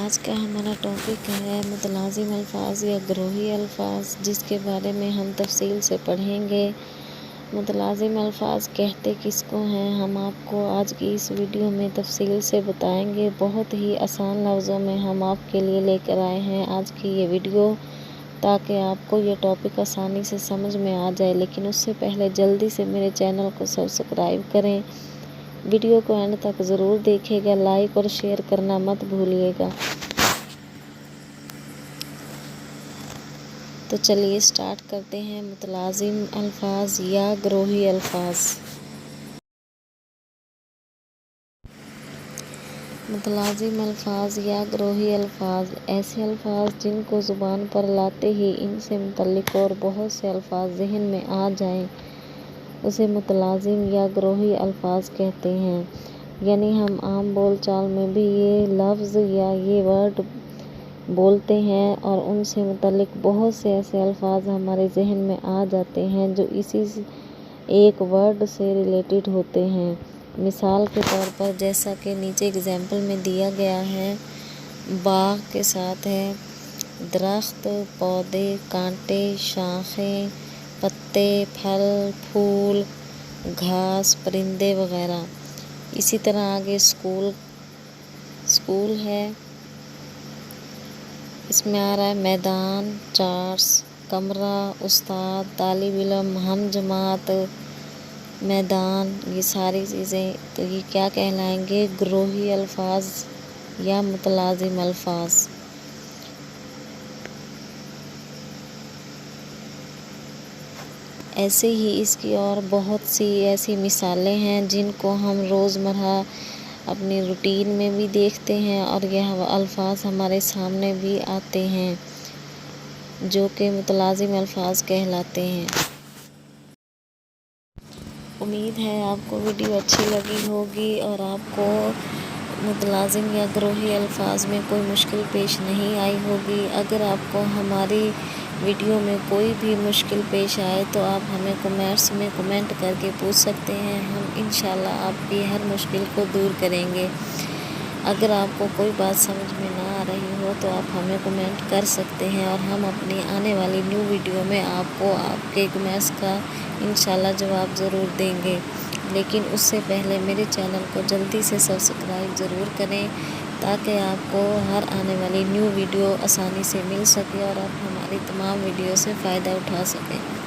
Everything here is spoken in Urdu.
آج کا ہمارا ٹاپک ہے متلازم الفاظ یا گروہی الفاظ، جس کے بارے میں ہم تفصیل سے پڑھیں گے۔ متلازم الفاظ کہتے کس کو ہیں، ہم آپ کو آج کی اس ویڈیو میں تفصیل سے بتائیں گے۔ بہت ہی آسان لفظوں میں ہم آپ کے لیے لے کر آئے ہیں آج کی یہ ویڈیو، تاکہ آپ کو یہ ٹاپک آسانی سے سمجھ میں آ جائے۔ لیکن اس سے پہلے جلدی سے میرے چینل کو سبسکرائب کریں، ویڈیو کو اینڈ تک ضرور دیکھیے گا، لائک اور شیئر کرنا مت بھولیے گا۔ تو چلیے سٹارٹ کرتے ہیں۔ متلازم الفاظ یا گروہی الفاظ۔ متلازم الفاظ یا گروہی الفاظ ایسے الفاظ جن کو زبان پر لاتے ہی ان سے متعلق اور بہت سے الفاظ ذہن میں آ جائیں، اسے متلازم یا گروہی الفاظ کہتے ہیں۔ یعنی ہم عام بول چال میں بھی یہ لفظ یا یہ ورڈ بولتے ہیں اور ان سے متعلق بہت سے ایسے الفاظ ہمارے ذہن میں آ جاتے ہیں جو اسی ایک ورڈ سے ریلیٹڈ ہوتے ہیں۔ مثال کے طور پر جیسا کہ نیچے ایگزامپل میں دیا گیا ہے، باغ کے ساتھ ہے درخت، پودے، کانٹے، شاخیں، پتے، پھل، پھول، گھاس، پرندے وغیرہ۔ اسی طرح آگے اسکول ہے، اس میں آ رہا ہے میدان، چارٹس، کمرہ، استاد، طالب علم، ہم جماعت، میدان، یہ ساری چیزیں تو یہ کیا کہلائیں گے؟ گروہی الفاظ یا متلازم الفاظ۔ ایسے ہی اس کی اور بہت سی ایسی مثالیں ہیں جن کو ہم روزمرہ اپنی روٹین میں بھی دیکھتے ہیں اور یہ الفاظ ہمارے سامنے بھی آتے ہیں، جو کہ متلازم الفاظ کہلاتے ہیں۔ امید ہے آپ کو ویڈیو اچھی لگی ہوگی اور آپ کو متلازم یا گروہی الفاظ میں کوئی مشکل پیش نہیں آئی ہوگی۔ اگر آپ کو ہماری ویڈیو میں کوئی بھی مشکل پیش آئے تو آپ ہمیں کمنٹس میں کمنٹ کر کے پوچھ سکتے ہیں، ہم انشاءاللہ آپ کی ہر مشکل کو دور کریں گے۔ اگر آپ کو کوئی بات سمجھ میں نہ آ رہی ہو تو آپ ہمیں کمنٹ کر سکتے ہیں اور ہم اپنی آنے والی نیو ویڈیو میں آپ کو آپ کے کمنٹس کا انشاءاللہ جواب ضرور دیں گے۔ لیکن اس سے پہلے میرے چینل کو جلدی سے سبسکرائب ضرور کریں، تاکہ آپ کو ہر آنے والی نیو ویڈیو آسانی سے مل سکے اور آپ ہماری تمام ویڈیو سے فائدہ اٹھا سکیں۔